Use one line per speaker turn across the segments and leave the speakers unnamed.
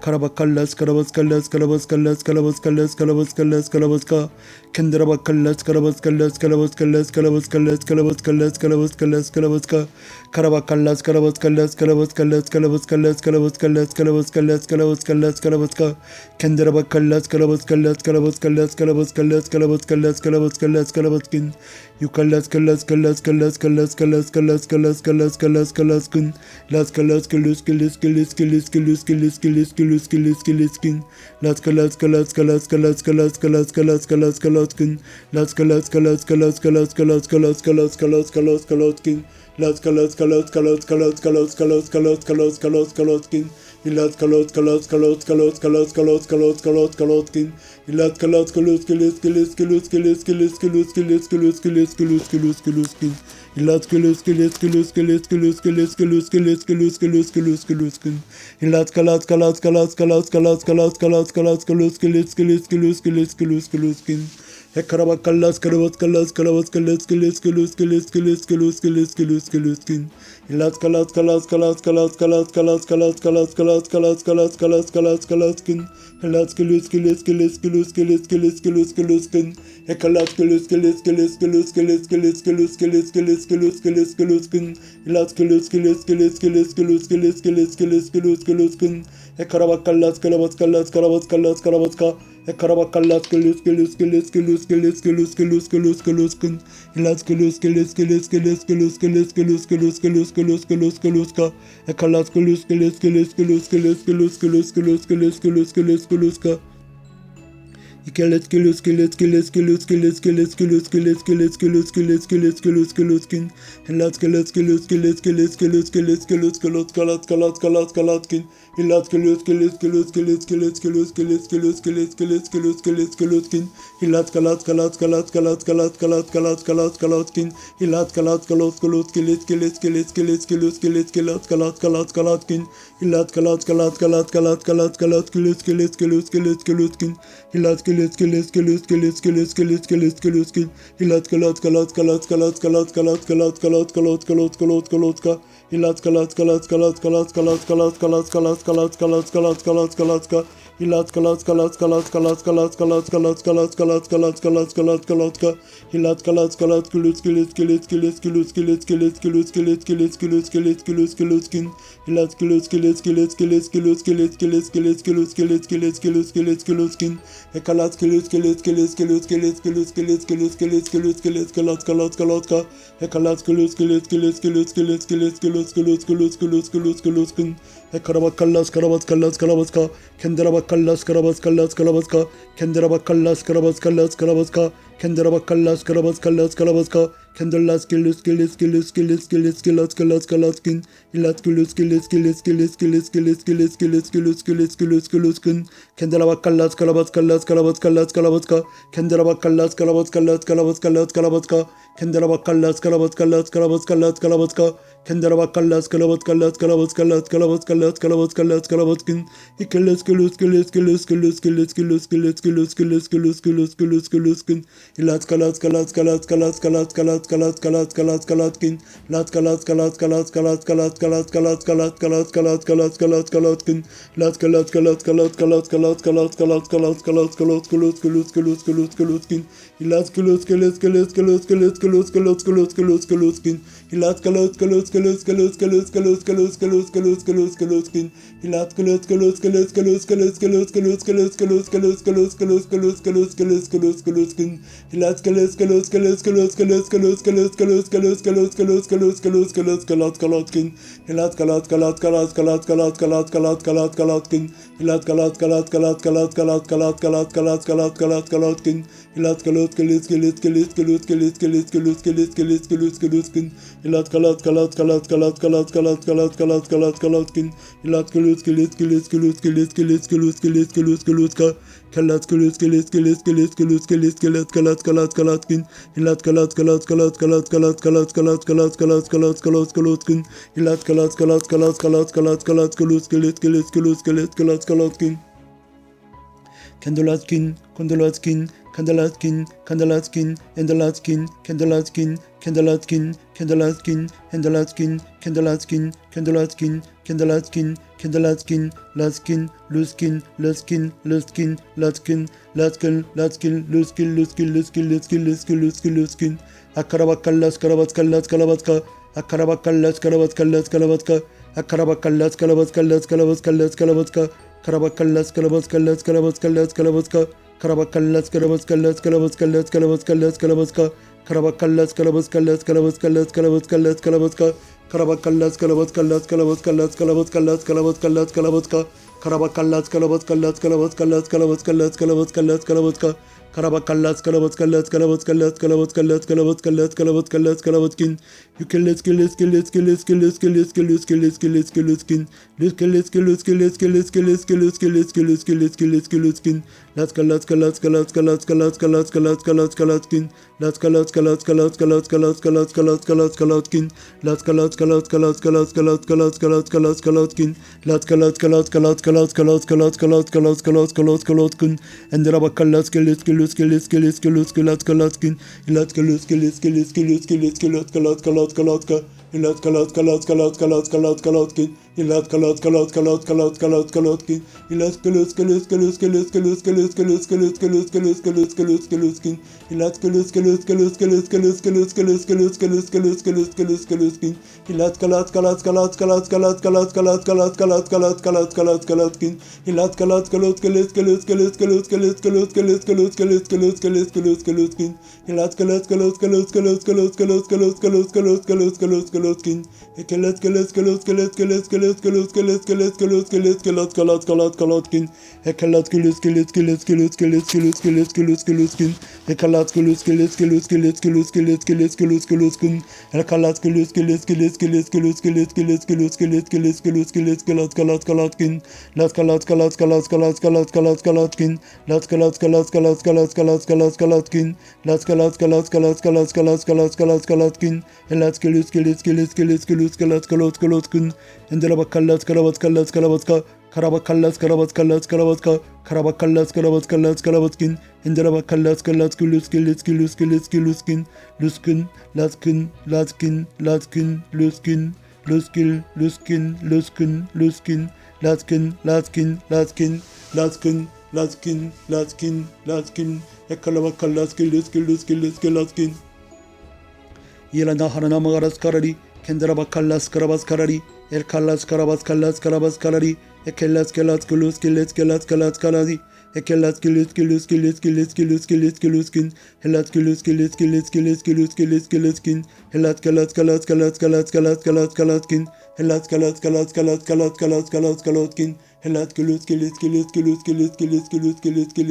Karabakallas, Karabaskallas, Karabaskallas, Karabaskallas, Karabaskallas, Karabaska, Kendarabakallas, Karabaskallas, Karabaskallas, Karabaskallas, Karabaskallas, Karabaskallas, Karabaska, Karabakallas, Karabaskallas, Karabaskallas, Karabaskallas, Karabaskallas, Karabaskallas, Karabaskallas, Karabaska, Kendarabakallas, Karabaskallas, Karabaskallas, Karabaskallas, Karabaskallas, Karabaskallas, Karabaskin, Yukallas, Kallas, Kallas, Kallas, Kallas, Kallas, Kallas, Kallas, Kallas, Kallas, Kallaskin, Las Kallas, Kalus, Kilis, Kilis, Kilis, Kilis, Kilis, Kilis, Kilis, Kilis, Kiliskin, Las Kallas, Kallas, Kallas, Kallas, Kallas, Kallas, Kallas, Kallas, Kallaskin, Las Kallas, Kallas, Kallas, Kallas, Kallas, Kallas, Kallas, Kallas, Kallas, Kallaskin, Las Kallas, Kallas, Kallas, Kallas, Kallas, Kallas, Kallas, Kallas, Kallas, Kallaskin, Las Kallas, Kallas, Kallas, Kallas, Kallas, Kallas, Kallas, Kallas, Kallaskin, Las Kallas, Kalus, Kilis, Kilis, Kilis, Kilis, Kilis, Kilis, Kilis, Kilis, Kilis, Kilis, Kilis, Kiliskin, Las Kalus, Kilis, Kilis, Kilis, Kilis, Kilis, Kilis, Kilis, Kilis, Kilis, Kilis, Kiliskin, Las Kallas, Kallas, Kallas, Kallas, Kallas, Kallas, Kallas, Kallas, Kalus, Kilis, Kilis, Kilis, Kilis, Kilis, Kiliskin, Karabakallas, Karabaskallas, Karabaskallas, Kilis, Kilis, Kilis, Kilis, Kilis, Kilis, Kilis, Kiliskin, Las Kallas, Kallas, Kallas, Kallas, Kallas, Kallas, Kallas, Kallas, Kallas, Kallas, Kallas, Kallas, Kallas, Kallaskin, Las Kilis, Kilis, Kilis, Kilis, Kilis, Kilis, Kilis, Kiliskin, Kallas, Kilis, Kilis, Kilis, Kilis, Kilis, Kilis, Kilis, Kilis, Kilis, Kilis, Kilis, Kiliskin, Las Kilis, Kilis, Kilis, Kilis, Kilis, Kilis, Kilis, Kilis, Kilis, Kiliskin, Karabakallas, Karabaskallas, Karabaskallas, Karabaska, Karabakallas, Kilis, Kilis, Kilis, Kilis, Kilis, Kilis, Kilis, Kilis, Kiliskin, Las Kilis, Kilis, Kilis, Kilis, Kilis, Kilis, Kilis, Kilis, Kilis, Kilis, Kilis, Kiliska, Kallas, Kilis, Kilis, Kilis, Kilis, Kilis, Kilis, Kilis, Kilis, Kilis, Kilis, Kilis, Kiliska, Kilis, Kilis, Kilis, Kilis, Kilis, Kilis, Kilis, Kilis, Kilis, Kilis, Kilis, Kilis, Kilis, Kilis, Kiliskin, Las Kilis, Kilis, Kilis, Kilis, Kilis, Kilis, Kilis, Kilis, Kallas, Kallas, Kallas, Kallaskin, Las Kilis, Kilis, Kilis, Kilis, Kilis, Kilis, Kilis, Kilis, Kilis, Kilis, Kilis, Kilis, Kiliskin, Las Kallas, Kallas, Kallas, Kallas, Kallas, Kallas, Kallas, Kallas, Kallaskin, Las Kallas, Kallas, Kallas, Kilis, Kilis, Kilis, Kilis, Kilis, Kilis, Kilis, Kallas, Kallas, Kallaskin, Las Kallas, Kallas, Kallas, Kallas, Kallas, Kallas, Kilis, Kilis, Kilis, Kilis, Kiliskin, Las Kilis, Kilis, Kilis, Kilis, Kilis, Kilis, Kilis, Kiliskin, Las Kallas, Kallas, Kallas, Kallas, Kallas, Kallas, Kallas, Kallas, Kallas, Kallas, Kallas, Kallas, Las Kallas, Kallas, Kallas, Kallas, Kallas, Kallas, Kallas, Kallas, Kallas, Kallas, Kallas, Kallas, Kallas, Las Kallas, Kallas, Kallas, Kallas, Kallas, Kallas, Kallas, Kallas, Kallas, Kallas, Kallas, Kallas, Kallas, Las Kallas, Kallas, Kilis, Kilis, Kilis, Kilis, Kilis, Kilis, Kilis, Kilis, Kilis, Kilis, Kilis, Kilis, Kilis, Kiliskin, Las Kilis, Kilis, Kilis, Kilis, Kilis, Kilis, Kilis, Kilis, Kilis, Kilis, Kilis, Kilis, Kilis, Kiliskin, Kallas, Kilis, Kilis, Kilis, Kilis, Kilis, Kilis, Kilis, Kilis, Kilis, Kilis, Kilis, Kallas, Kallas, Kallas, Kallas, Kilis, Kilis, Kilis, Kilis, Kilis, Kilis, Kilis, Kilis, Kilis, Kilis, Kilis, Kiliskin, Karabakallas, Karabaskallas, Karabaska, Kendarabakallas, Karabaskallas, Karabaska, Kendarabakallas, Karabaskallas, Karabaska, Kendarabakallas, Karabaskallas, Karabaska, Kendalas, Kilis, Kilis, Kilis, Kilis, Kilis, Kilis, Kilis, Kalaskin, Ilas, Kilis, Kilis, Kilis, Kilis, Kilis, Kilis, Kilis, Kilis, Kilis, Kilis, Kilis, Kiliskin, Kendarabakallas, Karabaskallas, Karabaskallas, Karabaska, Kendarabakallas, Karabaskallas, Karabaskallas, Karabaska, Kendarabakallas, Karabaskallas, Karabaskallas, Karabaska, Kendarabakallas, Karabaskallas, Karabaskallas, Karabaskallas, Karabaskallas, Karabaskin, Ikilis, Kilis, Kilis, Kilis, Kilis, Kilis, Kilis, Kilis, Kilis, Kilis, Kilis, Kilis, Kilis, Kiliskin, Ilas, Kalas, Kalas, Kalas, Kalas, Kalas, Kalas, Kalas, Kalas, Kalas, Kalaskin, Las Kalas, Kalas, Kalas, Kalas, Kalas, Kalas, Kalas, Kalas, Kalas, Kalas, Kalas, Kalas, Kalaskin, Las Kalas, Kalas, Kalas, Kalas, Kalas, Kalas, Kalas, Kalas, Kalas, Kalas, Kilis, Kilis, Kilis, Kilis, Kiliskin, Ilas, Kilis, Kilis, Kilis, Kilis, Kilis, Kilis, Kilis, Kilis, Kilis, Kiliskin, Ilas, Kalas, Kalas, Kalas, Kalas, Kalas, Kalas, Kalas, Kalas, Kalas, Kalas, Kiliskin, Ilas, Kalas, Kalas, Kalas, Kalas, Kalas, Kalas, Kalas, Kalas, Kalas, Kalas, Kalas, Kalas, Kalas, Kalas, Kalas, Kalas, Kiliskin, Ilas, Kalas, Kalas, Kalas, Kalas, Kalas, Kalas, Kalas, Kalas, Kalas, Kalas, Kalas, Kalas, Kalas, Kalas, Kalas, Kalaskin, Ilas, Kalas, Kalas, Kalas, Kalas, Kalas, Kalas, Kalas, Kalas, Kalaskin, Ilas, Kalas, Kalas, Kalas, Kalas, Kalas, Kalas, Kalas, Kalas, Kalas, Kalas, Kalaskin, Ilas, Kalas, Kilis, Kilis, Kilis, Kilis, Kilis, Kilis, Kilis, Kilis, Kilis, Kilis, Kiliskin, Ilas, Kalas, Kalas, Kalas, Kalas, Kalas, Kalas, Kalas, Kalas, Kalas, Kalaskin, Ilas, Kilis, Kilis, Kilis, Kilis, Kilis, Kilis, Kilis, Kilis, Kilis, Kiliska, Kalas, Kilis, Kilis, Kilis, Kilis, Kilis, Kilis, Kilis, Kalas, Kalas, Kalaskin, Ilas, Kalas, Kalas, Kalas, Kalas, Kalas, Kalas, Kalas, Kalas, Kalas, Kalas, Kalas, Kalaskin, Ilas, Kalas, Kalas, Kalas, Kalas, Kalas, Kalas, Kilis, Kilis, Kilis, Kilis, Kilis, Kalas, Kalaskin, Kendolaskin, Kondolaskin, Kandalaskin, Kandalaskin, Endalaskin, Kandalaskin, Kandalaskin, Kandalaskin, Endalaskin, Kandalaskin, Kandalaskin, Kandalaskin, Kandalaskin, Laskin, Luskin, Luskin, Luskin, Laskin, Laskin, Laskin, Luskin, Luskin, Luskin, Luskin, Luskin, Luskin, Luskin, Akarabakallas, Karabatkallas, Kalabatska, Akarabakallas, Karabatkallas, Kalabatska, Akarabakallas, Kalabatkallas, Kalabatkallas, Kalabatska, Karabakallas, Kalabatkallas, Kalabatkallas, Kalabatska, Karabakallas, Karabatkallas, Kalabatkallas, Kalabatkallas, Kalabatska, Karabakallas, Kalabatkallas, Kalabatkallas, Kalabatkallas, Kalabatska, Karabakallas, Kalabatkallas, Kalabatkallas, Kalabatkallas, Kalabatkallas, Kalabatska, Karabakallas, Kalabatkallas, Kalabatkallas, Kalabatkallas, Kalabatkallas, Kalabatska, Karabakallas, Kalabatkallas, Kalabatkallas, Kalabatkallas, Kalabatkallas, Kalabatkallas, Kalabatskin, Ukeleskin, Luskin, Laskin, Karabakallas, Karabatskallas, Karabatska, Karabakallas, Karabatskallas, Karabatskin, Indarabakallas, Luskin, Luskin, Laskin, Laskin, Laskin, Luskin, Luskil, Luskin, Luskin, Luskin, Laskin, Laskin, Laskin, Laskin, Laskin, Laskin, Laskin, Ekalabakallas, Luskin, Laskin, Yelana Harana Magaras Karari, Kendarabakallas, Karabas Karari, Erkallas, Karabas Kallas, Karabas Karari, Ekelas, Kelas, Kulus, Kilis, Kelas, Kalas, Kalasi, Ekelas, Kilus, Kilus, Kilis, Kilis, Kilus, Kilis, Kiluskin, Helas, Kilus, Kilis, Kilis, Kilis, Kilus, Kilis, Kiluskin, Helas, Kalas, Kalas, Kalas, Kalas, Kalas, Kalas, Kalaskin, Helas, Kalas, Kalas, Kalas, Kalas, Kalas, Kalas, Kalaskin, Helas, Kilus, Kilis, Kilis, Kilus, Kilis, Kilis, Kilus, Kilis, Kilis,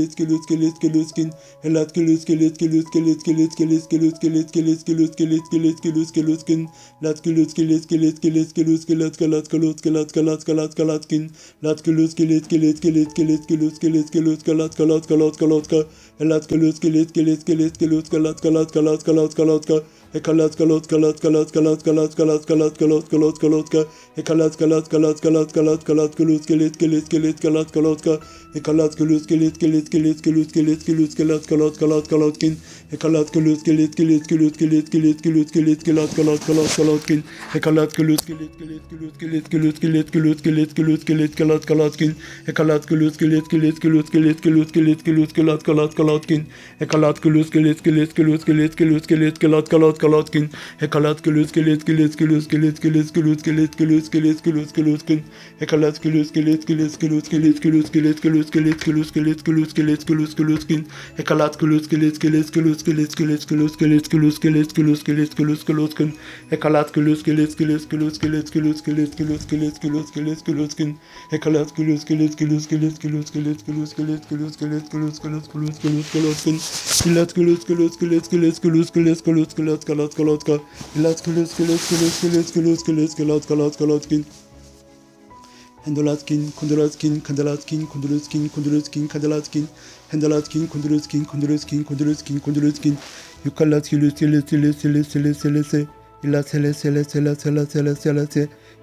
Kilus, Kilis, Kiluskin, Helas, Kilus, Kilis, Kilis, Kilis, Kilis, Kilis, Kilus, Kilis, Kilis, Kilus, Kilis, Kilis, Kilus, Kiluskin, Las Kilus, Kilis, Kilis, Kilis, Kilus, Kilas, Kalas, Kalos, Kalas, Kalas, Kalas, Kalaskin, Las Kilus, Kilis, Kilis, Kilis, Kilis, Kilus, Kilis, Kilus, Kalas, Kalas, Kalas, Kalaska, Helas, Kilus, Kilis, Kilis, Kilis, Kilus, Kalas, Kalas, Kalas, Kalas, Kalaska, Ekalas, Kalos, Kalas, Kalas, Kalas, Kalas, Kalas, Kalas, Kalos, Kalos, Kalaska, Ekalas, Kalas, Kalas, Kalas, Kalas, Kalas, Kilus, Kilis, Kilis, Kilis, Kalas, Kalaska, Ekalas, Kilus, Kilis, Kilis, Kilis, Kilus, Kilis, Kilus, Kalas, Kalas, Kalas, Kalaskin, Ekalas, Kilus, Kilis, Kilis, Kilus, Kilis, Kilis, Kilus, Kilis, Kalas, Kalas, Kalas, Kalaskin, Ekalas, Kilus, Kilis, Kilis, Kilus, Kilis, Kilus, Kilis, Kilus, Kilis, Kilus, Kilis, Kalas, Kalaskin, Ekalas, Kilus, Kilis, Kilis, Kilus, Kilis, Kilus, Kilis, Kilus, Kalas, Kalas, Kalaskin, Ekalas, Kilus, Kilis, Kilis, Kilus, Kilis, Kilus, Kilis, Kalas, Kalas, Kalaskin, Ekalas, Kilus, Kilis, Kilis, Kilus, Kilis, Kilis, Kilus, Kilis, Kilus, Kilis, Kilus, Kiluskin, Ekalas, Kilus, Kilis, Kilis, Kilus, Kilis, Kilus, Kilis, Kilus, Kilis, Kilus, Kilis, Kilus, Kilis, Kilus, Kiluskin, Ekalas, Kilus, Kilis, Kilis, Kilus, Kilis, Kilis, Kilus, Kilis, Kilus, Kilis, Kilus, Kilis, Kilus, Kiluskin, Ekalas, Kilus, Kilis, Kilis, Kilus, Kilis, Kilus, Kilis, Kilus, Kilis, Kilus, Kilis, Kiluskin, Ekalas, Kilus, Kilis, Kilis, Kilus, Kilus, Kilis, Kilus, Kilis, Kilus, Kilis, Kilus, Kilus, Kilus, Kilus, Kiluskin, Ilas, Kilus, Kilus, Kilis, Kilis, Kilus, Kilis, Kilus, Kilis, Kalas, Kalaska, Ilas, Kilus, Kilis, Kilis, Kilis, Kilus, Kilis, Kalas, Kalas, Kalaskin, Hendolaskin, Kundulaskin, Kandalaskin, Kunduluskin, Kunduluskin, Kandalaskin, Hendolaskin, Kunduluskin, Kunduluskin, Kunduluskin, Kunduluskin, Yukalas, Kilus, Kilis, Kilis, Kilis, Kilis, Kilis, Ilas, Heles, Heles, Heles, Heles, Heles, Heles,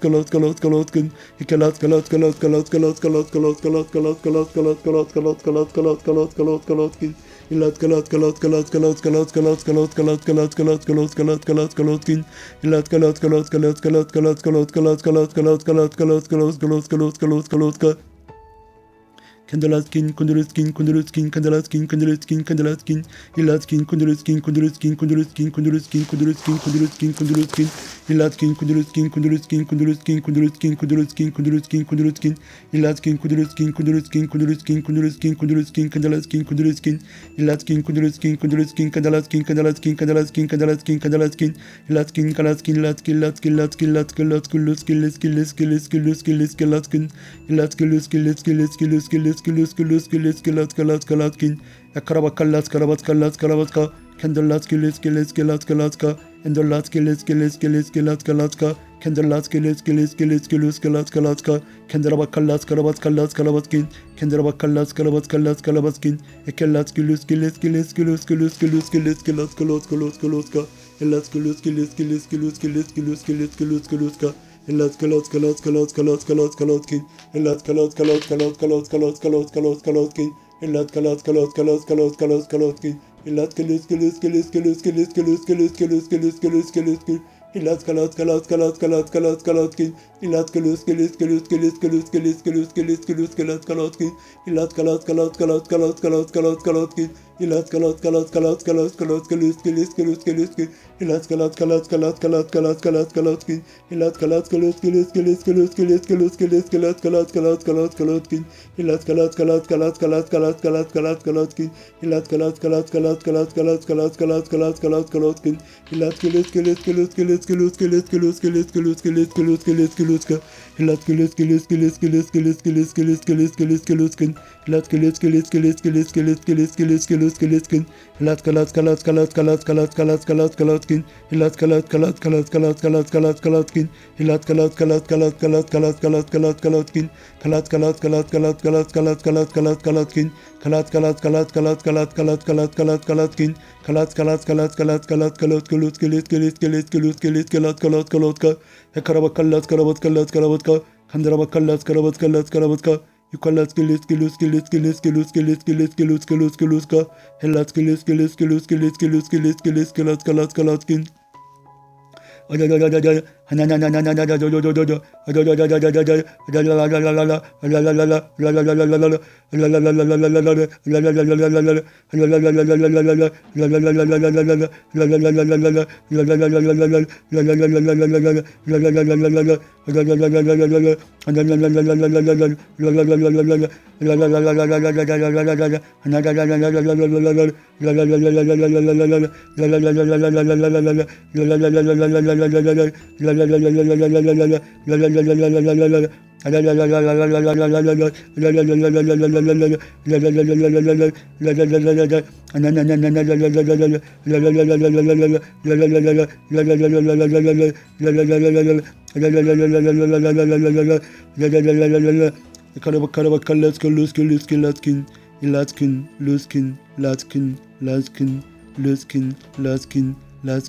Kalotkin, Kandalaskin, Kunduluskin, Kunduluskin, Kandalaskin, Kandaluskin, Kandalaskin, Ilaskin, Kunduluskin, Kunduluskin, Kunduluskin, Kunduluskin, Kunduluskin, Kunduluskin, Kunduluskin, Ilaskin, Kunduluskin, Kunduluskin, Kunduluskin, Kunduluskin, Kunduluskin, Kunduluskin, Kunduluskin, Ilaskin, Kunduluskin, Kunduluskin, Kunduluskin, Kunduluskin, Kunduluskin, Kandalaskin, Kunduluskin, Ilaskin, Kunduluskin, Kunduluskin, Kandalaskin, Kandalaskin, Kandalaskin, Kandalaskin, Kandalaskin, Ilaskin, Kalaskin, Laskin, Laskin, Laskin, Laskin, Laskin, Luskin, Liskin, Liskin, Liskin, Luskin, Liskin, Laskin, Ilaskin, Luskin, Liskin, Liskin, Luskin, Liskin, Karabakallas, Karabatkallas, Karabatka, Kandalatski, Liski, Liski, Latska, Latska, Endolatski, Liski, Liski, Liski, Latska, Latska, Kandalatski, Liski, Liski, Liski, Luska, Latska, Latska, Kandarabakallas, Karabatkallas, Karabatskin, Kandarabakallas, Karabatkallas, Karabatskin, Ekelatski, Luski, Liski, Liski, Luski, Luski, Luski, Liski, Latska, Latska, Latska, Latska, Elatski, Luski, Liski, Liski, Luski, Liski, Luski, Liski, Luski, Luska, Elatska, Latska, Latska, Latska, Latska, Latska, Latkin, Elatska, Latska, Latska, Latska, Latska, Latska, Latska, Latska, Latkin, Elatska, Latska, Latska, Latska, Latska, Latska, Latkin, Elatska, Liski, Liski, Liski, Liski, Liski, Liski, Liski, Liski, Liski, Liski, Liski, Elatska, Latska, Latska, Latska, Latska, Latska, Latkin, Elatska, Liski, Liski, Liski, Liski, Liski, Liski, Liski, Liski, Liski, Latska, Latkin, Elatska, Latska, Latska, Latska, Latska, Latska, Latska, Latkin, Elatska, Latska, Latska, Latska, Latska, Latska, Liski, Liski, Liski, Liski, Elatska, Latska, Latska, Latska, Latska, Latska, Latska, Latkin, Elatska, Latska, Liski, Liski, Liski, Liski, Liski, Liski, Liski, Latska, Latska, Latska, Latska, Latkin, Elatska, Latska, Latska, Latska, Latska, Latska, Latska, Latska, Latkin, Elatska, Latska, Latska, Latska, Latska, Latska, Latska, Latska, Latska, Latska, Latkin, Elatska, Liski, Liski, Liski, Liski, Liski, Liski, Liski, Liski, Liski, Liski, Liski, Liski, Liski, Elatska, Liski, Liski, Liski, Liski, Liski, Liski, Liski, Liski, Liski, Luskin, Elatska, Liski, Liski, Liski, Liski, Liski, Liski, Liski, Liski, Liskin, Elatska, Latska, Latska, Latska, Latska, Latska, Latska, Latska, Latkin, Elatska, Latska, Latska, Latska, Latska, Latska, Latska, Latkin, Elatska, Latska, Latska, Latska, Latska, Latska, Latska, Latska, Latkin, Elatska, Latska, Latska, Latska, Latska, Latska, Latska, Latska, Latkin, Elatska, Latska, Latska, Latska, Latska, Latska, Latska, Latska, Latkin, Elatska, Latska, Latska, Latska, Latska, Latska, Luski, Liski, Liski, Liski, Liski, Liski, Latska, Latska, Latska, Karabakallas, Karabatkallas, Karabatka, Kandarabakallas, Karabatkallas, Karabatka, Yukalatski, Liski, Liski, Liski, Liski, Liski, Liski, Liski, Luski, Luski, Luska, Helatski, Liski, Liski, Liski, Liski, Liski, Liski, Liski, Latska, Latska, Latkin, Karabakallas, Luskin, Latkin, Latkin, Luskin, Latkin, Latkin, Luskin, Latkin, Latkin,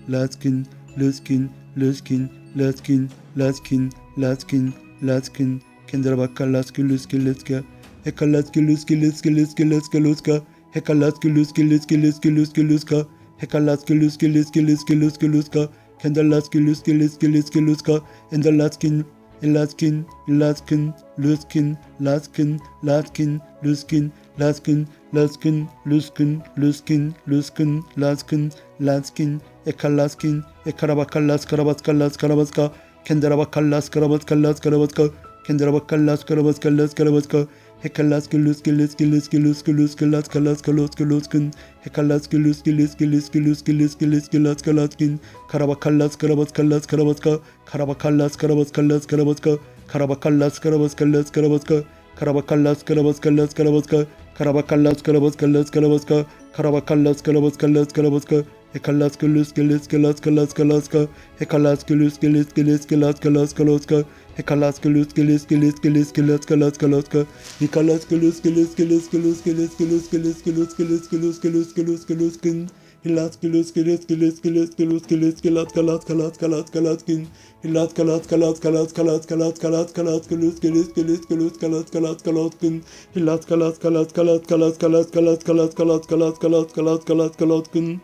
Latkin, Luskin, Luskin, Latkin, Latkin, Latkin, Latkin, Kendarabakallas, Luski, Liska, Hekalatski, Luski, Liski, Liski, Liska, Luska, Hekalatski, Luski, Liski, Liski, Luski, Luska, Hekalatski, Luski, Liski, Liski, Luski, Luska, Kendalaski, Luski, Liski, Liski, Luska, Endalatkin, Elaskin, Laskin, Luskin, Laskin, Latkin, Luskin, Laskin, Laskin, Luskin, Luskin, Luskin, Laskin, Laskin, Ekalaskin, Ekarabakallas, Karabatskallas, Karabatska, Kendarabakallas, Karabatskallas, Karabatska, Kendarabakallas, Karabatskallas, Karabatska, Hekalaski, Luski, Liski, Liski, Luski, Luski, Latska, Latska, Luski, Luskin, Hekalaski, Luski, Liski, Liski, Luski, Liski, Liski, Latska, Latkin, Karabakallas, Karabatskallas, Karabatska, Karabakallas, Karabatskallas, Karabatska, Karabakallas, Karabatskallas, Karabatska, Karabakallas, Karabatskallas, Karabatska, Karabakallas, Karabatskallas, Karabatska, Karabakallas, Karabatskallas, Karabatska, Hekalaski, Luski, Liski, Latska, Latska, Latska, Hekalaski, Luski, Liski, Liski, Latska, Latska, Latska, Hekalaski, Luski, Liski, Liski, Liski, Latska, Latska, Latska, Hekalaski, Luski, Liski, Liski, Liski, Liski, Liski, Liski, Liski, Liski, Liski, Liski, Luskin, Hilat kilus kilus kilus kilus kilus kilus kilat kalat kalat kalat kalat kin. Hilat kalat kalat kalat kalat kalat kalat kalat kilus kilus kilus kilus kalat kalat kalat kin. Hilat kalat kalat kalat kalat kalat kalat kalat kalat kalat kalat kalat kalat kalat kin.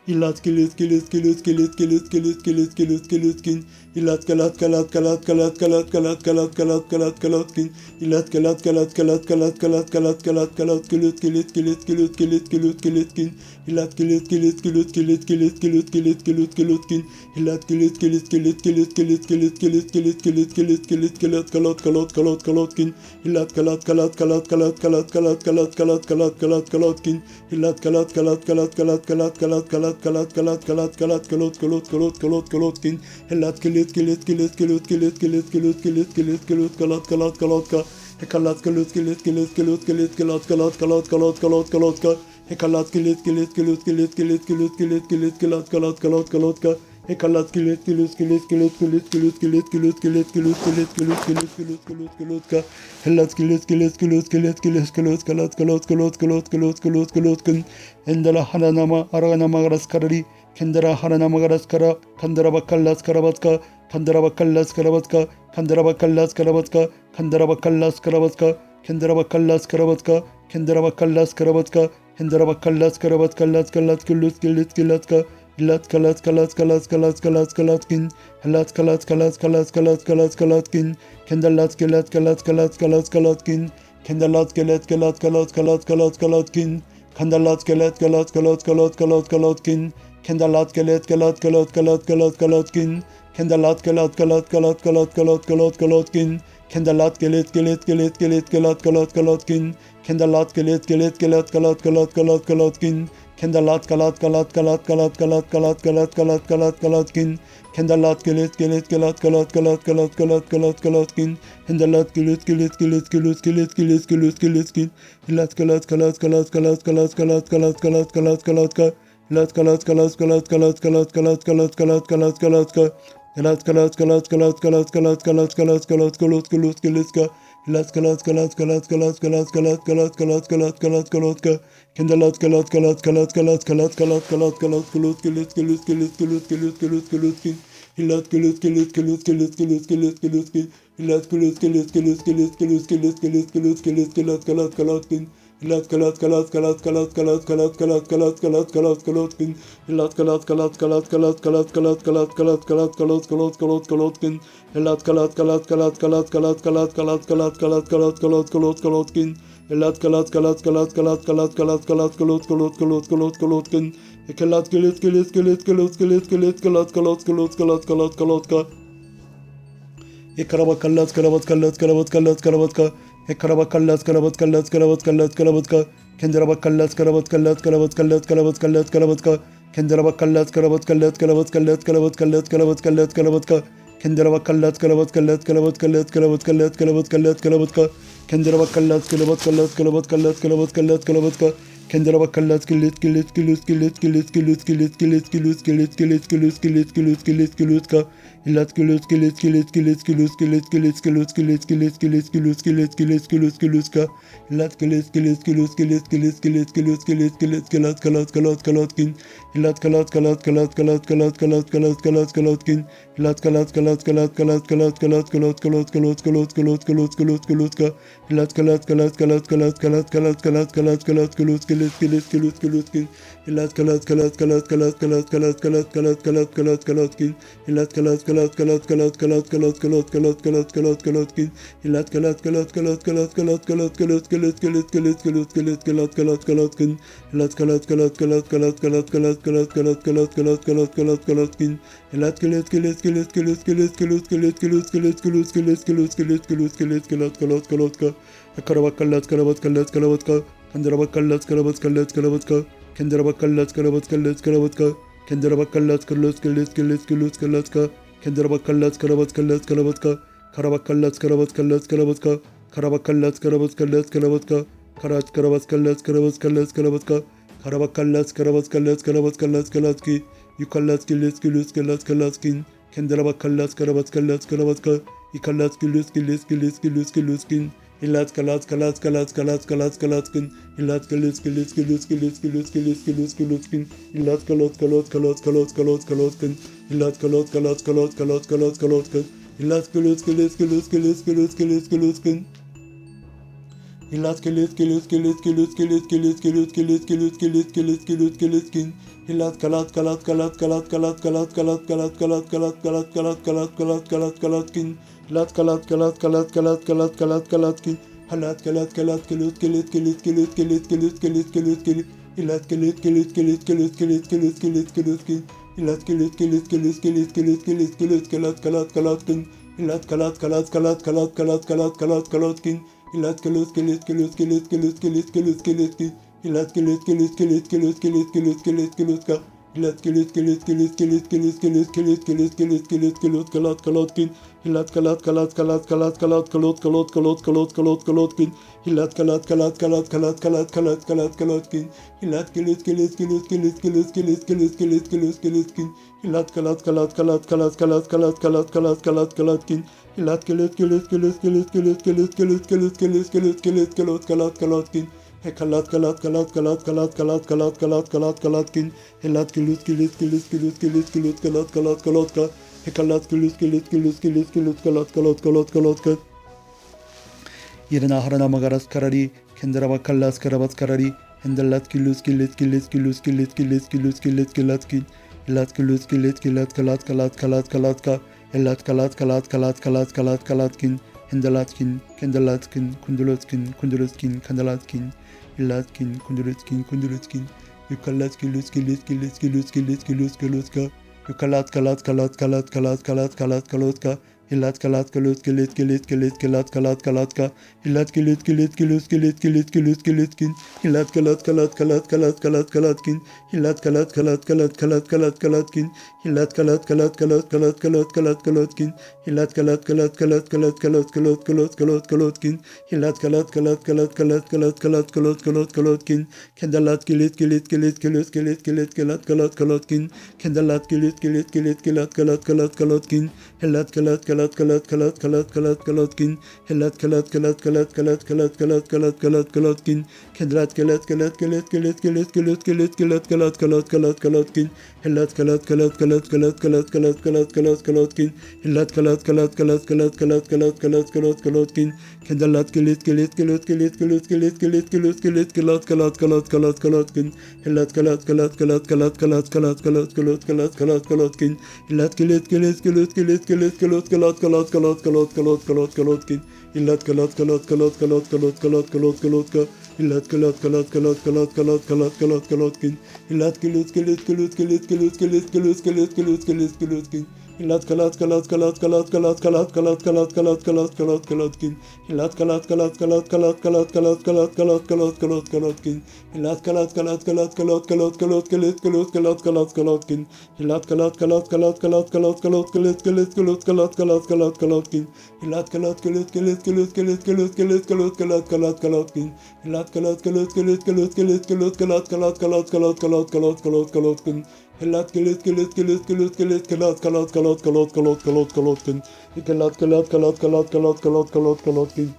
Hilat kilis kilis kilis kilis kilis kilis kilis kilis kilis kin. Hilat kalat kalat kalat kalat kalat kalat kalat kalat kalat kalat kin. Hilat kalat kalat kalat kalat kalat kalat kalat kalat kilis kilis kilis kilis kilis kilis kilis kin. Hilat kilis kilis kilis kilis kilis kilis kilis kilis kilis kin. Hilat kilis kilis kilis kilis kilis kilis kilis kilis kilis kilis kilis kilis kalat kalat kalat kalat kin. Hilat kalat kalat kalat kalat kalat kalat kalat kalat kalat kalat kalat kin. Hilat kalat kalat kalat kalat kalat kalat kalat kalat kalat kalat kalat kalat kalat kalat kalat kalat kin. Hilat kilis kilis kilis kilis kilis kilis kilis kilis kilis kilis kalat kalat kalat ka. Kalat kilis kilis kilis kilis kilis kalat kalat kalat kalat kalat kalat ka. Kalat kilis kilis kilis kilis kilis kilis kilis kilis kalat kalat kalat kalat ka. Kalat kilis kilis kilis kilis kilis kilis kilis kilis kilis kilis kilis kilis kilis kilis kilis kilis ka. Kalat kilis kilis kilis kilis kilis kilis kalat kalat kalat kalat kalat kalat kalat kin. Endala hananama aranama garas karari. Kendara hananama garas kara. Kandara bakallas karabatka. Kandara bakallas karabatka. Kandara bakallas karabatka. Kandara bakallas karabatka. Kendara bakallas karabatka. Kendara bakallas karabatka. Kendara bakallas karabatka. Las kalat kulus kilis kilatka. Hilat kalat kalat kalat kalat kalat kalat kin. Hilat kalat kalat kalat kalat kalat kalat kin. Kendalat kalat kalat kalat kalat kalat kin. Kendalat kalat kalat kalat kalat kalat kalat kin. Kendalat kalat kalat kalat kalat kalat kalat kin. Kendalat kalat kalat kalat kalat kalat kalat kin. Kendalat kalat kalat kalat kalat kalat kalat kalat kin. Kendalat kalat kalat kalat kalat kalat kalat kalat kin. Kendalat kalat kalat kalat kalat kalat kalat kalat kin. Kendalat kalat kalat kalat kalat kalat kalat kalat kalat kalat kalat kin. Kendalat kalat kalat kalat kalat kalat kalat kalat kalat kalat kin. Kendalat kalat kalat kalat kalat kalat kalat kalat kalat kin. Hilat kalat kalat kalat kalat kalat kalat kalat kalat kalat kalat ka. Hilat kalat kalat kalat kalat kalat kalat kalat kalat kalat kalat ka. Hilat kalat kalat kalat kalat kalat kalat kalat kalat kalat kalat kalat ka. Hilat kalat kalat kalat kalat kalat kalat kalat kalat kalat kalat kalat ka. Kendalat kalat kalat kalat kalat kalat kalat kalat kalat kalat kalat kalat kalat kalat kalat kalat kalat kin. Hilat kalat kalat kalat kalat kalat kalat kalat kin. Hilat kalat kalat kalat kalat kalat kalat kalat kalat kalat kalat kalat kalat kin. Hilat kalat kalat kalat kalat kalat kalat kalat kalat kalat kalat kalat kin. Hilat kalat kalat kalat kalat kalat kalat kalat kalat kalat kalat kalat kalat kalat kin. Hilat kalat kalat kalat kalat kalat kalat kalat kalat kalat kalat kalat kalat kalat kin. Hilat kalat kalat kalat kalat kalat kalat kalat kalat kalat kalat kalat kalat kin. Kalat kilit kilit kilit kilit kilit kilit kalat kalat kalat kalat kalat kalat ka. Karabat kallat karabat kallat karabat kallat karabat ka. Karabat kallat karabat kallat karabat kallat karabat ka. Kendarabat kallat karabat kallat karabat kallat karabat kallat karabat ka. Kendarabat kallat karabat kallat karabat kallat karabat kallat karabat kallat karabat ka. Kendarabat kallat karabat kallat karabat kallat karabat kallat karabat kallat karabat ka. Kendarabat kallat karabat kallat karabat kallat karabat kallat karabat ka. Kendarabat kallat kilit kilit kilit kilit kilit kilit kilit kilit kilit kilit kilit kilit kilit kilit kilit kilit ka. Hilat kilit kilit kilit kilit kilit kilit kilit kilit kilit kilit kilit kilit kilit kilit kilit kilit ka. Hilat kilit kilit kilit kilit kilit kilit kilit kilit kilit kalat kalat kalat kalat kin. Hilat kalat kalat kalat kalat kalat kalat kalat kalat kalat kin. Hilat kalat kalat kalat kalat kalat kalat kalat kalat kalat kalat kalat kalat kalat kalat ka. Hilat kalat kalat kalat kalat kalat kalat kalat kalat kalat kalat kilit kilit kilit kilit kin. Hilat kalat kalat kalat kalat kalat kalat kalat kalat kalat kalat kalat kin. Hilat kalat kalat kalat kalat kalat kalat kalat kalat kalat kalat kalat kin. Hilat kalat kalat kalat kalat kalat kalat kalat kalat kalat kalat kalat kalat kalat kalat kalat kin. Hilat kalat kalat kalat kalat kalat kalat kalat kalat kalat kalat kalat kalat kalat kin. Hilat kilit kilit kilit kilit kilit kilit kilit kilit kilit kilit kilit kilit kilit kilit kilit kalat kalat kalat ka. Karabat kallat karabat kallat karabat ka. Kendarabat kallat karabat kallat karabat ka. Kendarabat kallat karabat kallat karabat ka. Kendarabat kallat kallat kilit kilit kilit kalat ka. Kendarabat kallat karabat kallat karabat ka. Karabat kallat karabat kallat karabat ka. Karabat kallat karabat kallat karabat ka. Karat karabat kallat karabat kallat karabat ka. Karabat kallat karabat kallat karabat kallat kalat ki. Yukallat kilit kilit kalat kalat kin. Kendarabat kallat karabat kallat karabat ka. Yukallat kilit kilit kilit kilit kilit kin. Hilatska latska latska latska latska latska latskin. Hilatska litska litska litska litska litska litska litska lutskin. Hilatska lotska lotska lotska lotska lotska lotskin. Hilatska lotska lotska lotska lotska lotska lotskin. Hilatska litska litska litska litska litska litska lutskin. Hilatska litska litska litska litska litska litska litska litska litska litska litska litska lutskin. Hilatska latska latska latska latska latska latska latska latska latska latska latska latska latska latska latska latskin. Latska latska latska latska latska latska latska latskin. Hilatska latska latska litska litska litska litska litska litska litska litska litska. Hilatska litska litska litska litska litska litska litska lutskin. Hilatska litska litska litska litska litska litska litska latska latska latskin. Hilatska latska latska latska latska latska latska latska latskin. Hilatska litska litska litska litska litska litska litska litska. Hilatska litska litska litska litska litska litska litska litska. Hilatska litska litska litska litska litska litska litska litska litska litska litska latska latskin. Hilatska latska latska latska latska latska latska latska latska latska latska latskin. Hilatska latska latska latska latska latska latska latska latskin. Hilatska litska litska litska litska litska litska litska litska litska litkin. Hilatska latska latska latska latska latska latska latska latska latska latskin. Hilatska litska litska litska litska litska litska litska litska litska litska litska latska latska latskin. Hekalatka latka latka latka latka latka latka latka latka latkin. Helatki lutki litki litki litki litki litka latka latka latka. Hekalatki litki litki litki litki litka latka latka latka latka. Yerine harana magaras karari. Kendera bakallas karabas karari. Hendelatki lutki litki litki litki litki litki litki litki latkin. Helatki lutki litki latka latka latka latka latka. Helatka latka latka latka latka latka latkin. Hendelatkin, kendelatkin, kundulotkin, kundulotkin, kandalatkin. Hilatkin, kundulutkin, kundulutkin. Yukalatki, lutki, litki, litki, lutki, litki, lutki, lutka. Yukalatka, latka, latka, latka, latka, latka, latka, lotka. Hilatka, latka, lutki, litki, litki, litki, latka, latka, latka. Hilatki, litki, litki, lutki, litki, litki, lutki, lutkin. Hilatka, latka, latka, latka, latka, latka, latkin. Hilatka, latka, latka, latka, latka, latka, latkin. Hilatka, latka, latka, latka, latka, latka, latka, latkin. Hilatka, latka, latka, latka, latka, latka, latka, latka, latka, latkin. Hilatka, latka, latka, latka, latka, latka, latka, latka, latka, latkin. Kendalatki, litki, litki, litki, litki, litki, litki, latka, latka, latkin. Kendalatki, litki, litki, litki, latka, latka, latka, latkin. Hilatka, latka, latka, latka, latka, latka, latka, latkin. Hilatka, latka, latka, latka, latka, latka, latka, latka, latka, latkin. Kendalatki, latka, latka, litki, litki, litki, litki, litki, latka, latka, latka, latka, latkin. Hilatka, latka, latka, latka, latka, latka, latka, latka, latka, latkin. Hilatka, latka, latka, latka, latka, latka, latka, latka, latka, latkin. Kendalatki, litki, litki, litki, litki, litki, litki, litki, litki, litki, latka, latka, latka, latka, latkin. Hilatka, latka, latka, latka, latka, latka, latka, latka, latka, latka, latka, latkin. Hilatki, litki, litki, litki, litki, litki, litki, latka, latka, latka, latka, latka, latka, latkin. Hilatka, latka, latka, latka, latka, latka, latka, latka, latka. Hilatka, latka, latka, latka, latka, latka, latka, latka, latkin. Hilatki, litki, litki, litki, litki, litki, litki, litki, litki, litki, litki, litkin. Hilatka, latka, latka, latka, latka, latka, latka, latka, latka, latka, latka, latka, latkin. Hilatka, latka, latka, latka, latka, latka, latka, latka, latka, latka, latka, latkin. Hilatka, latka, latka, latka, latka, latka, latka, litki, litki, latka, latka, latkin. Hilatka, latka, latka, latka, latka, latka, latka, litki, litki, latka, latka, latka, latka, latkin. Hilatka, latka, litki, litki, litki, litki, litki, litki, litki, latka, latka, latkin. Hilatka, latka, litki, litki, litki, litki, litki, latka, latka, latka, latka, latka, latka, latka, latkin. Hilatka, litki, litki, litki, litki, litki, latka, latka, latka, latka, latka, latka, latkin. Hilatka, latka, latka, latka, latka, latka, latka, latkin.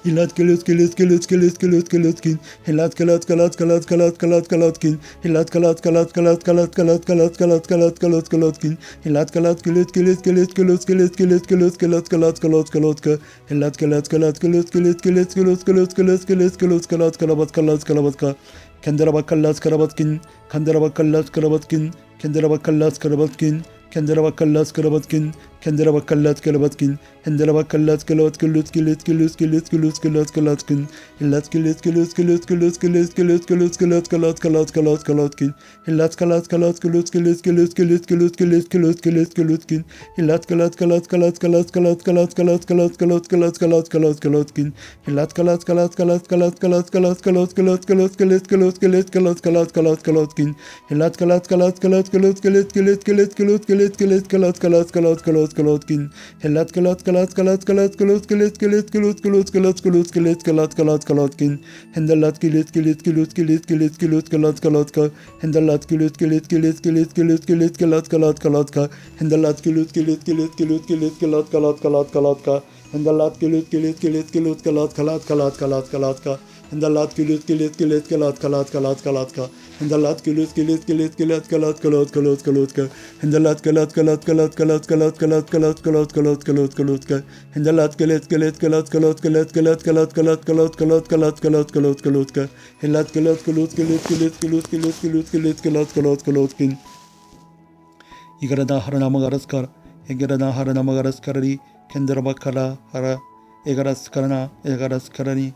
Hilatka, litki, litki, litki, litki, litki, litkin. Hilatka, latka, latka, latka, latka, latka, latkin. Hilatka, latka, latka, latka, latka, latka, latka, latka, latka, latka, latkin. Hilatka, latka, litki, litki, litki, litki, litki, litki, litki, latka, latka, latka, latka. Hilatka, latka, latka, litki, litki, litki, litki, litki, litki, litki, litki, latka, latka, latka, latka. Kendera bakallas karabatkin. Kendera bakallas karabatkin. Kendera bakallas karabatkin. Kendera bakallas karabatkin. Kendera bakallas karabatkin. Kendera bakallas karabatkin. Lutki, litki, litki, litki, litki, latka, latkin. Hilatki, litki, litki, litki, litki, litki, litki, litki, latka, latka, latka, latka, latkin. Hilatka, latka, latka, litki, litki, litki, litki, litki, litki, litki, litki, litkin. Hilatka, latka, latka, latka, latka, latka, latka, latka, latka, latka, latka, latka, latka, latkin. Hilatka, latka, latka, latka, latka, latka, latka, latka, latka, latka, litki, litki, litki, latka, latka, latka, latkin. Hilatka, latka, latka, latka, litki, litki, litki, litki, litki, litki, litki, latka, latka, latka, latka, latkin. Hilatka, latka, latka, latka, latka, litki, litki, litki, litki, litki, litki, litki, litki, latka, latka, latkin. Hendelatki, litki, litki, litki, litki, litki, litki, latka, latka. Hendelatki, litki, litki, litki, litki, litki, litki, latka, latka, latka. Hendelatki, litki, litki, litki, litki, litki, latka, latka, latka, latka. Hindalat kilit kilit kilit kilit kalat kalat kalat kalat kalat ka. Hindalat kilit kilit kilit kalat kalat kalat kalat ka. Hindalat kilit kilit kilit kilit kalat kalat kalat kalat ka. Hindalat kalat kalat kalat kalat kalat kalat kalat kalat kalat kalat kalat ka. Hindalat kilit kilit kalat kalat kalat kalat kalat kalat kalat kalat kalat kalat kalat kalat ka. Hindalat kalat kalat kilit kilit kilit kilit kilit kilit kalat kalat kalat kin. Igarada haranamagaras kar. Igarada haranamagaras karari. Kendra bakala hara. Egaras karana. Egaras karani.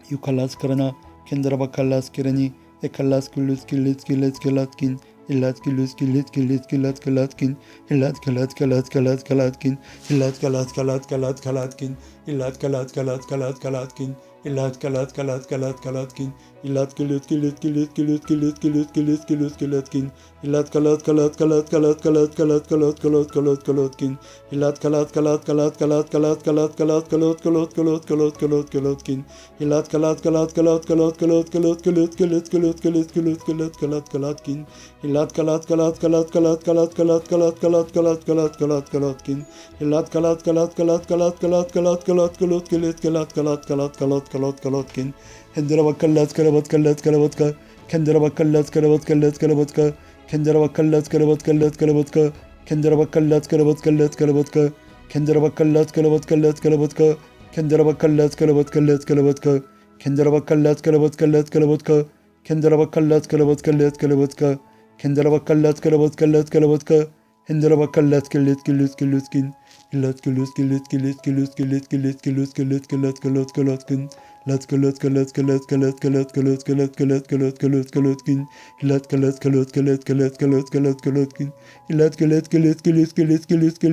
Yukalas karana. Kendra bakalas kirani. Ekalas kulus kilis kilis kilatkin. İlat kilus kilis kilis kilat kalatkin. İlat kalat kalat kalat kalatkin. İlat kalat kalat kalat kalatkin. İlat kalat kalat kalat kalatkin. İlat kalat kalat kalat kalatkin. İlat kilit kilit kilit kilit kilit kilit kilit kilit kilatkin. İlat kalat kalat kalat kalat kalat kalat kalat kalat kalat kalatkin. İlat kalat kalat kalat kalat kalat kalat kalat kalat kalat kalat kalat kalat kalatkin. İlat kalat kalat kalat kalat kalat kalat kalat kalat kalat kalat kalat kalat kalat kalatkin. İlat kalat kalat kalat kalat kalat kalat kalat kalat kalat kalat kalat kalatkin. İlat kalat kalat kalat kalat kalat kalat kalat kalat kilit kalat kalat kalat kalat kalat kalatkin. Hendira bakallat karabat kallat karabat ka. Kendira bakallat karabat kallat karabat ka. Kendira bakallat karabat kallat karabat ka. Kendira bakallat karabat kallat karabat ka. Kendira bakallat karabat kallat karabat ka. Kendira bakallat karabat kallat karabat ka. Kendira bakallat karabat kallat karabat ka. Kendira bakallat karabat kallat karabat ka. Kendira bakallat karabat kallat karabat ka. Hendira bakallat kallat kallat kallatkin. İlat kallat kallat kallat kallat kallat kallat kallat kallat kallat kallat kallatkin. Lat kalat kalat kalat kalat kalat kalat kalat kalat kalat kalat kalatkin. Lat kalat kalat kalat kalat kalat kalat kalatkin. Lat kalat kalat kalat kalat kalat kalat kalatkin. Lat kalat kalat kalat kalat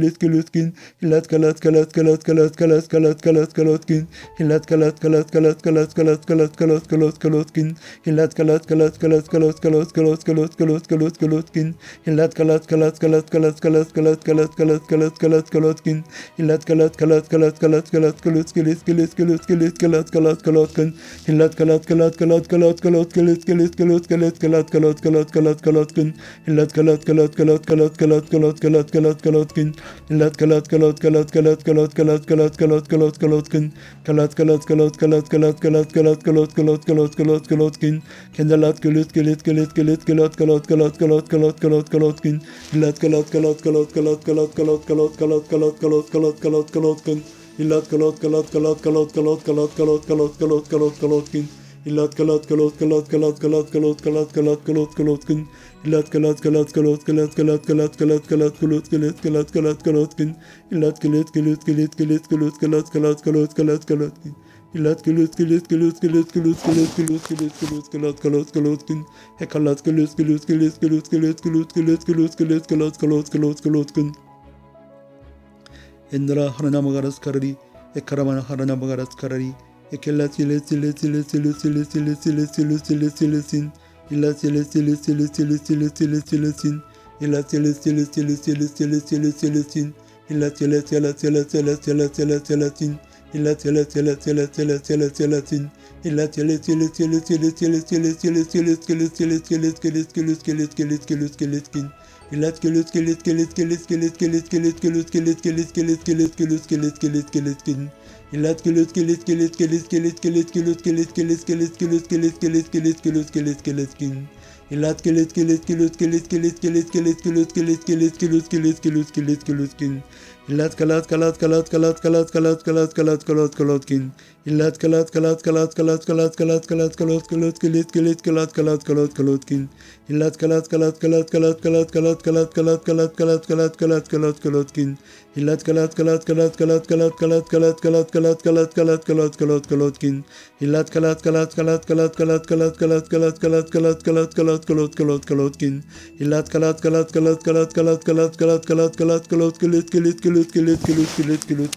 kalat kalat kalat kalatkin. Lat kalat kalat kalat kalat kalat kalat kalat kalat kalatkin. Lat kalat kalat kalat kalat kalat kalat kalat kalat kalat kalatkin. Lat kalat kalat kalat kalat kalat kalat kalat kalat kalat kalat kalatkin. Lat kalat kalat kalat kalat kalat kalat kalat kalat kalat kalat kalat kalatkin. Hillat kalat kalat kalat kalat kalat kalat kalat kalat kalat kalat kalat kalat kalat kalatkin. Hillat kalat kalat kalat kalat kalat kalat kalat kalat kalatkin. Hillat kalat kalat kalat kalat kalat kalat kalat kalat kalat kalatkin. Kalat kalat kalat kalat kalat kalat kalat kalat kalat kalat kalat kalatkin. Kendalat kalat kalat kalat kalat kalat kalat kalat kalat kalat kalat kalatkin. Hillat kalat kalat kalat kalat kalat kalat kalat kalat kalat kalat kalat kalat kalatkin. İllat kalat kalat kalat kalat kalat kalat kalat kalat kalat kalat kalatkin. İllat kalat kalat kalat kalat kalat kalat kalat kalat kalat kalatkin. İllat kalat kalat kalat kalat kalat kalat kalat kalat kalat kalat kalat kalat kalatkin. İllat kalat kalat kalat kalat kalat kalat kalat kalat kalat kalatkin. İllat kalat kalat kalat kalat kalat kalat kalat kalat kalat kalat kalatkin. Hekalat kalat kalat kalat kalat kalat kalat kalat kalat kalat kalat kalat kalat kalatkin. Indra haranamagaras karari, ekaraman haranamagaras karari, ekella sile sile sile sile sile sile sile sile sile sile sin, illa sile sile sile sile sile sile sile sin, illa sile sile sile sile sile sile sile sin, illa sile sile sile sile sile sile sile sin, illa sile sile sile sile sile sile sin, illa sile sile sile sile sile sile sile sile sile sile sile sile sile sile sile sile sile İlat kilit kilit kilit kilit kilit kilit kilit kilit kilit kilit kilit kilit kilit kilit kilit kilit kilit İlat kilit kilit kilit kilit kilit kilit kilit kilit kilit kilit kilit kilit kilit kilit kilit kilit kilit kilit İlat kilit kilit kilit kilit kilit kilit kilit kilit kilit kilit kilit kilit kilit kilit kilit kilit İlat kalat kalat kalat kalat kalat kalat kalat kalat kalat kalat kin. İlat kalat kalat kalat kalat kalat kalat kalat kalat kalat kilit kilit kalat kalat kalat kalat kin. İlat kalat kalat kalat kalat kalat kalat kalat kalat kalat kalat kalat kalat kalat kalat kin. İlat kalat kalat kalat kalat kalat kalat kalat kalat kalat kalat kalat kalat kalat kalat kin. İlat kalat kalat kalat kalat kalat kalat kalat kalat kalat kalat kalat kalat kalat kalat kalat kin. İlat kalat kalat kalat kalat kalat kalat kalat kalat kalat kalat kilit kilit kilit kilit kilit kilit kilit kilit